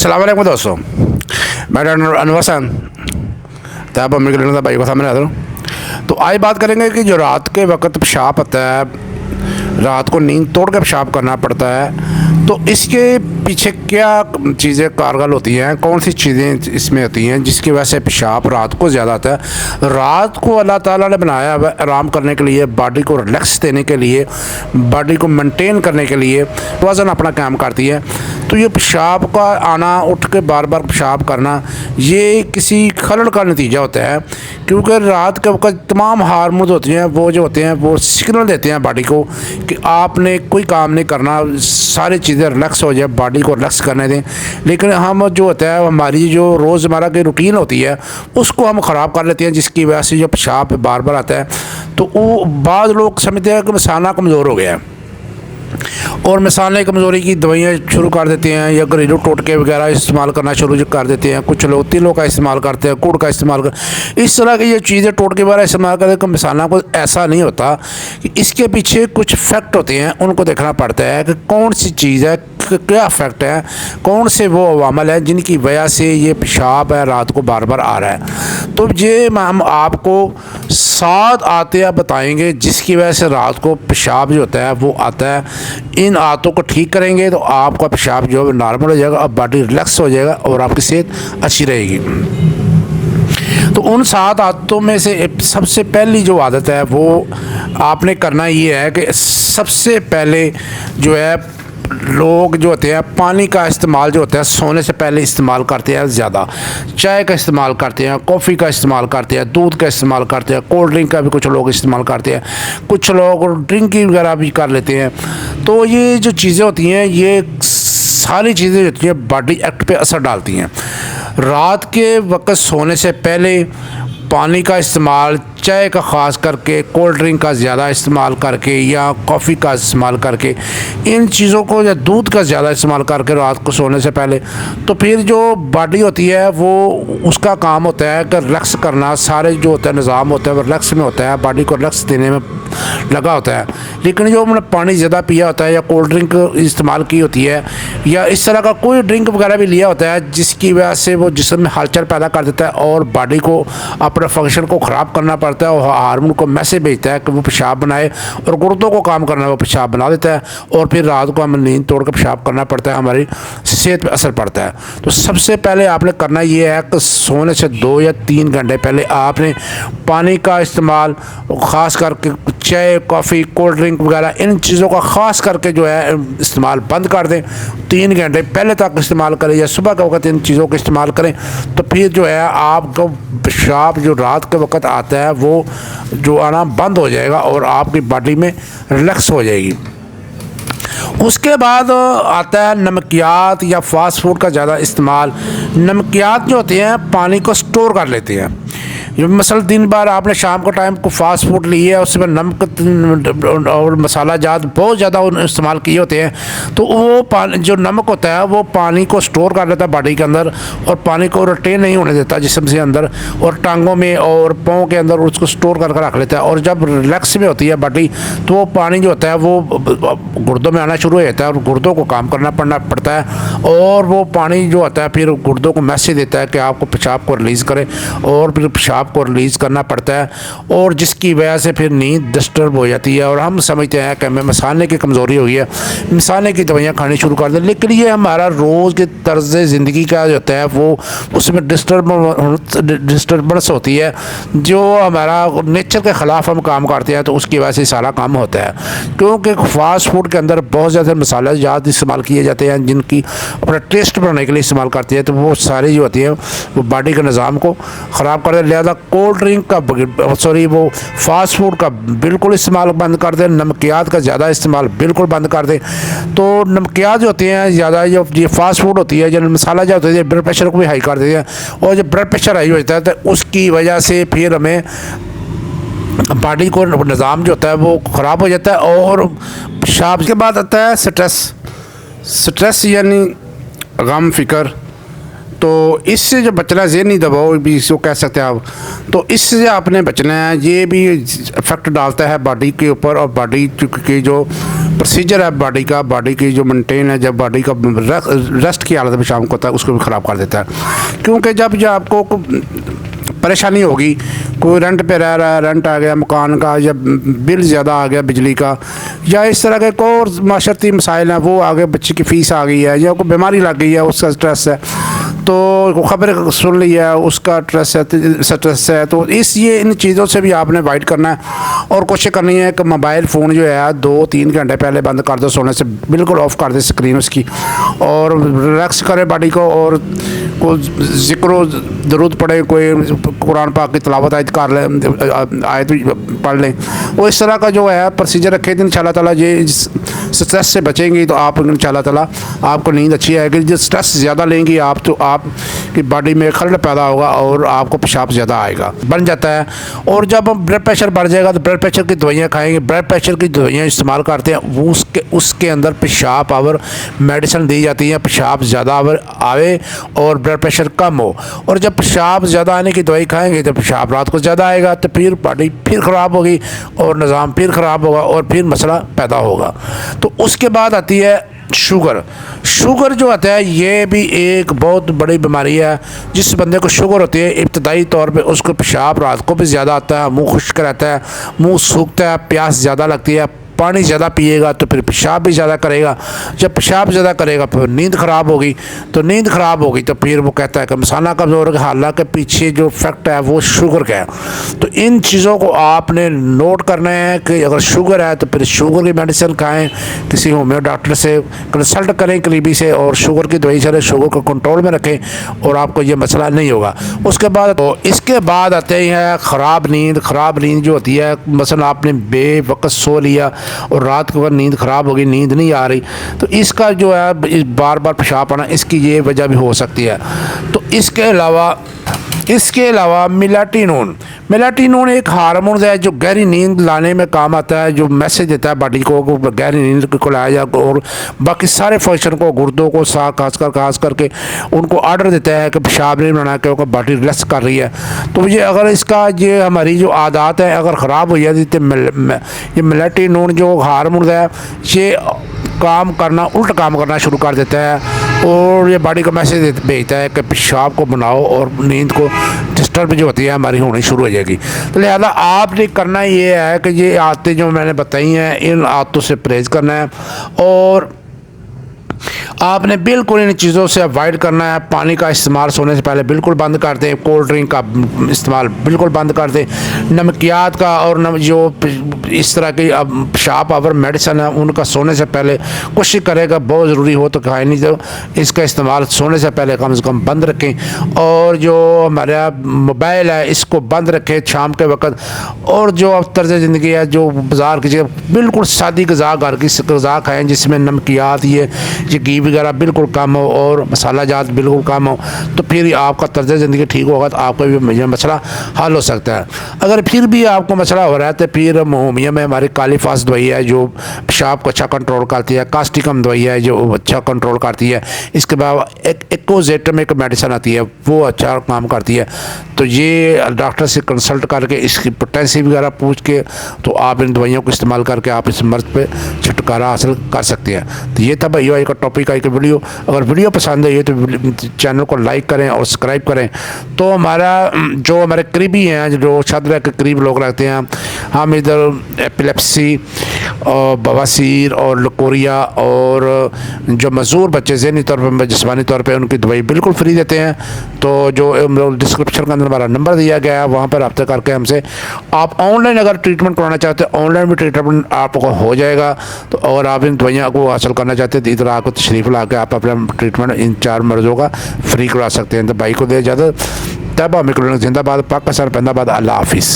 अस्सलाम वालेकुम दोस्तों, मैं डॉक्टर अनवर हसन तैयब अमीर भाई को सामने आता हूँ। तो आज बात करेंगे कि जो रात के वक्त पेशाब आता है, रात को नींद तोड़ के पेशाब करना पड़ता है, तो इसके पीछे क्या चीज़ें कारगर होती हैं, कौन सी चीज़ें इसमें होती हैं जिसकी वजह से पेशाब रात को ज़्यादा आता है। रात को अल्लाह ताला ने बनाया है आराम करने के लिए, बॉडी को रिलैक्स देने के लिए, बॉडी को मेंटेन करने के लिए वज़न अपना काम करती है। तो ये पेशाब का आना, उठ के बार बार पेशाब करना, ये किसी खलल का नतीजा होता है, क्योंकि रात के वक्त तमाम हार्मोन होती हैं वो जो होते हैं वो सिग्नल देते हैं बॉडी को कि आपने कोई काम नहीं करना, सारी चीज़ें रिलैक्स हो जाए, बॉडी को रिलैक्स करने दें। लेकिन हम जो होता है हमारी जो रोज़मर्रा की रूटीन होती है उसको हम ख़राब कर लेते हैं, जिसकी वजह से जो पेशाब बार बार आता है। तो वो बाद लोग समझते हैं कि मसाना कमज़ोर हो गया है और मसाले कमज़ोरी की दवाइयाँ शुरू कर देते हैं या घरेलू टोटके वगैरह इस्तेमाल करना शुरू कर देते हैं। कुछ लोग तिलों का इस्तेमाल करते हैं, गुड़ का इस्तेमाल कर, इस तरह की ये चीज़ें टोटके वगैरह इस्तेमाल करते हैं। मसाला को ऐसा नहीं होता कि इसके पीछे कुछ फैक्ट होते हैं, उनको देखना पड़ता है कि कौन सी चीज़ है, क्या फैक्ट है, कौन से वो अवामल हैं जिनकी वजह से ये पेशाब है रात को बार बार आ रहा है। तो ये हम आपको 7 आदतें बताएंगे जिसकी वजह से रात को पेशाब जो होता है वो आता है। इन आदतों को ठीक करेंगे तो आपका पेशाब जो है नॉर्मल हो जाएगा और बॉडी रिलैक्स हो जाएगा और आपकी सेहत अच्छी रहेगी। तो उन 7 आदतों में से सबसे पहली जो आदत है वो आपने करना ये है कि सबसे पहले जो है लोग जो होते हैं पानी का इस्तेमाल जो होता है सोने से पहले इस्तेमाल करते हैं ज़्यादा। चाय का इस्तेमाल करते हैं, कॉफ़ी का इस्तेमाल करते हैं, दूध का इस्तेमाल करते हैं, कोल्ड ड्रिंक का भी कुछ लोग इस्तेमाल करते हैं, कुछ लोग ड्रिंकिंग वगैरह भी कर लेते हैं। तो ये जो चीज़ें होती हैं ये सारी चीज़ें होती हैं बॉडी एक्ट पे असर डालती हैं। रात के वक्त सोने से पहले पानी का इस्तेमाल, चाय का ख़ास करके, कोल्ड ड्रिंक का ज़्यादा इस्तेमाल करके या कॉफ़ी का इस्तेमाल करके, इन चीज़ों को या दूध का ज़्यादा इस्तेमाल करके रात को सोने से पहले, तो फिर जो बॉडी होती है वो उसका काम होता है कि रिलैक्स करना। सारे जो होता है निज़ाम होता है वो रिलैक्स में होता है, बॉडी को रिलैक्स देने में लगा होता है। लेकिन जो हमने पानी ज़्यादा पिया होता है या कोल्ड ड्रिंक इस्तेमाल की होती है या इस तरह का कोई ड्रिंक वगैरह भी लिया होता है जिसकी वजह से वो जिस्म में हलचल पैदा कर देता है और बॉडी को अपने फंक्शन को ख़राब करना पड़ता है और हार्मोन को मैसेज भेजता है कि वो पेशाब बनाए और गुर्दों को काम करना है, वो पेशाब बना देता है और फिर रात को हमें नींद तोड़ कर पेशाब करना पड़ता है, हमारी सेहत पे असर पड़ता है। तो सबसे पहले आपने करना ये है कि सोने से 2 या 3 घंटे पहले आपने पानी का इस्तेमाल, ख़ास करके चाय, कॉफ़ी, कोल्ड ड्रिंक वगैरह इन चीज़ों का ख़ास करके जो है इस्तेमाल बंद कर दें। 3 घंटे पहले तक इस्तेमाल करें या सुबह के वक्त इन चीज़ों का इस्तेमाल करें, तो फिर जो है आपको पेशाब जो रात के वक्त आता है वो जो आना बंद हो जाएगा और आपकी बॉडी में रिलैक्स हो जाएगी। उसके बाद आता है नमकियात या फास्ट फूड का ज़्यादा इस्तेमाल। नमकियात जो होते हैं पानी को स्टोर कर लेते हैं। मसल दिन भर आपने शाम को टाइम को फास्ट फूड लिए है, उसमें नमक और मसाला जात बहुत ज़्यादा इस्तेमाल किए होते हैं, तो वो पानी जो नमक होता है वो पानी को स्टोर कर लेता है बॉडी के अंदर और पानी को रिटेन नहीं होने देता जिस्म से अंदर और टांगों में और पाँव के अंदर उसको स्टोर करके रख लेता है। और जब रिलैक्स में होती है बॉडी तो वो पानी जो होता है वो गुर्दों में आना शुरू हो जाता है और गुर्दों को काम करना पड़ता है और वो पानी जो होता है फिर गुर्दों को मैसेज देता है कि आपको पेशाब को रिलीज़ करें और फिर पेशाब को रिलीज़ करना पड़ता है और जिसकी वजह से फिर नींद डिस्टर्ब हो जाती है और हम समझते हैं कि हमें मसाले की कमज़ोरी हो गई है, मसाले की दवाइयाँ खानी शुरू कर दें। लेकिन ये हमारा रोज़ के तर्ज़ ज़िंदगी का जो होता है वो उसमें डिस्टर्बेंस होती है, जो हमारा नेचर के ख़िलाफ़ हम काम करते हैं, तो उसकी वजह से सारा काम होता है। क्योंकि फास्ट फूड के अंदर बहुत ज़्यादा मसाले ज़्यादा इस्तेमाल किए जाते हैं जिनकी अपना टेस्ट बनाने के लिए इस्तेमाल करते हैं, तो वो सारी जो होती है वो बॉडी के निज़ाम को ख़राब कर दें। लिहाजा कोल्ड ड्रिंक का वो फास्ट फूड का बिल्कुल इस्तेमाल बंद कर दें, नमकियात का ज़्यादा इस्तेमाल बिल्कुल बंद कर दें। तो नमकियात जो होती हैं ज़्यादा, जो ये फास्ट फूड होती है, जो मसाला जो होता है ब्लड प्रेशर को भी हाई कर देते हैं और जब ब्लड प्रेशर हाई हो जाता है तो उसकी वजह से फिर हमें बॉडी को निज़ाम जो होता है वो ख़राब हो जाता है। और पेशाब के बाद आता है स्ट्रेस यानी गम फिक्र। तो इससे जो बचना, ज़हनी दबाव भी इसको कह सकते हैं आप, तो इससे आपने बचना है। ये भी इफ़ेक्ट डालता है बॉडी के ऊपर और बॉडी की जो प्रोसीजर है बॉडी का, बॉडी की जो मेंटेन है, जब बॉडी का रेस्ट की हालत में शाम को होता है उसको भी ख़राब कर देता है। क्योंकि जब आपको परेशानी होगी, कोई रेंट पे रह रहा है, रेंट आ गया मकान का, या बिल ज़्यादा आ गया बिजली का, या इस तरह के कोई और माशरती मसाइल हैं, वो आगे बच्चे की फ़ीस आ गई है, या कोई बीमारी लग गई है उसका स्ट्रेस है, तो खबर सुन ली है उसका स्ट्रेस है, तो ये इन चीज़ों से भी आपने अवॉइड करना है। और कोशिश करनी है कि मोबाइल फ़ोन जो है 2-3 घंटे पहले बंद कर दो, सोने से बिल्कुल ऑफ़ कर दे स्क्रीन उसकी, और रिलैक्स करे बॉडी को, और कोई ज़िक्र ज़रूरत पड़े, कोई कुरान पाक की तिलावत आयत कर ले, आयत पढ़ लें, वो इस तरह का जो है प्रोसीजर रखे थे। इंशाल्लाह ताला ये स्ट्रेस से बचेंगी तो आप इंशाल्लाह ताला आपको नींद अच्छी आएगी। जो स्ट्रेस ज़्यादा लेंगी आप तो आपकी बॉडी में खलल पैदा होगा और आपको पेशाब ज़्यादा आएगा, बन जाता है। और जब ब्लड प्रेशर बढ़ जाएगा तो ब्लड प्रेशर की दवाइयाँ खाएंगे, ब्लड प्रेशर की दवाइयाँ इस्तेमाल करते हैं, वो उसके अंदर पेशाब पावर मेडिसिन दी जाती है, पेशाब ज़्यादा आवे और ब्लड प्रेशर कम हो। और जब पेशाब ज़्यादा आने की दवाई खाएंगे तो पेशाब रात को ज़्यादा आएगा, तो फिर बॉडी फिर ख़राब होगी और निज़ाम फिर ख़राब होगा और फिर मसला पैदा होगा। तो उसके बाद आती है शुगर। शुगर जो आता है ये भी एक बहुत बड़ी बीमारी है। जिस बंदे को शुगर होती है इब्तदाई तौर पे उसको पेशाब रात को भी ज़्यादा आता है, मुंह खुश्क रहता है, मुंह सूखता है, प्यास ज़्यादा लगती है, पानी ज़्यादा पिएगा तो फिर पेशाब भी ज़्यादा करेगा, जब पेशाब ज़्यादा करेगा फिर नींद ख़राब होगी, तो नींद ख़राब होगी तो फिर वो कहता है कि मसाना कमज़ोर है। हालांकि पीछे जो फैक्ट है वो शुगर का है। तो इन चीज़ों को आपने नोट करना है कि अगर शुगर है तो फिर शुगर की मेडिसिन खाएँ, किसी होम्यो डॉक्टर से कंसल्ट करें करीबी से, और शुगर की दवाई से शुगर को कंट्रोल में रखें और आपको ये मसला नहीं होगा। उसके बाद तो इसके बाद आते हैं ख़राब नींद। ख़राब नींद जो होती है, मसलन आपने बेवक्त सो लिया और रात को अगर नींद ख़राब होगी, नींद नहीं आ रही, तो इसका जो है बार बार पेशाब आना, इसकी ये वजह भी हो सकती है। तो इसके अलावा मेलाटोनिन एक हार्मोन है जो गहरी नींद लाने में काम आता है, जो मैसेज देता है बॉडी को गहरी नींद को लाया जाए, और बाकी सारे फंक्शन को, गुर्दों को खास करके उनको ऑर्डर देता है कि पेशाब नहीं बनाना, क्योंकि बॉडी रिलैक्स कर रही है। तो ये अगर इसका ये हमारी जो आदत है अगर ख़राब हो जाती तो ये मेलाटोनिन जो हार्मोन है ये उल्टा काम करना शुरू कर देता है, और ये बॉडी को मैसेज भेजता है कि पेशाब को बनाओ, और नींद को डिस्टर्ब जो होती है हमारी होनी शुरू हो जाएगी। तो लिहाजा आपने करना ये है कि ये आदतें जो मैंने बताई हैं इन आदतों से परहेज़ करना है, और आपने बिल्कुल इन चीज़ों से अवॉइड करना है। पानी का इस्तेमाल सोने से पहले बिल्कुल बंद कर दें, कोल्ड ड्रिंक का इस्तेमाल बिल्कुल बंद कर दें, नमकियात का और जो इस तरह की पेशाब पावर मेडिसिन है उनका सोने से पहले कोशिश करेगा, बहुत ज़रूरी हो तो खाए, नहीं तो इसका इस्तेमाल सोने से पहले कम से कम बंद रखें। और जो हमारा मोबाइल है इसको बंद रखें शाम के वक्त। और जो अब तर्ज ज़िंदगी है, जो बाज़ार की जगह बिल्कुल सादी ग़िज़ा, घर की ग़िज़ा खाएँ जिसमें नमकियात ये घी वगैरह बिल्कुल कम हो और मसाला जात बिल्कुल कम हो, तो फिर आपका तर्ज ज़िंदगी ठीक होगा, तो आपका भी मसला हल हो सकता है। अगर फिर भी आपको मसला हो रहा है तो फिर होमियो में हमारी कालीफास दवाई है जो पेशाब को अच्छा कंट्रोल करती है, कास्टिकम दवाई है जो अच्छा कंट्रोल करती है, इसके बाद एक्कोजेटम एक मेडिसिन आती है वो अच्छा काम करती है। तो ये डॉक्टर से कंसल्ट करके इसकी पोटेंसी वगैरह पूछ के तो आप इन दवाइयों को इस्तेमाल करके आप इस मर्ज़ पे छुटकारा हासिल कर सकते हैं। तो ये था भाई एक टॉपिक आई वीडियो। अगर वीडियो पसंद है तो चैनल को लाइक करें और सब्सक्राइब करें। तो हमारे करीबी हैं, जो शादरा के करीब लोग रहते हैं, हम इधर एपिलेप्सी और बवासीर और लकोरिया और जो मजदूर बच्चे ज़हनी तौर पर जिस्मानी तौर पर उनकी दवाई बिल्कुल फ्री देते हैं। तो जो डिस्क्रिप्शन के अंदर हमारा नंबर दिया गया है वहाँ पर रब्ता करके हमसे आप ऑनलाइन अगर ट्रीटमेंट कराना चाहते हैं ऑनलाइन भी ट्रीटमेंट आपको हो जाएगा। तो अगर आप इन दवाइयों को हासिल करना चाहते हैं तो इधर आपको तशरीफ़ ला के आप अपना ट्रीटमेंट इन 4 मर्ज़ों का फ्री करा सकते हैं। तो भाई को दे इजाज़त। तब हमें जिंदाबाद, पाकिस्तान जिंदाबाद, अल्लाह हाफिज़।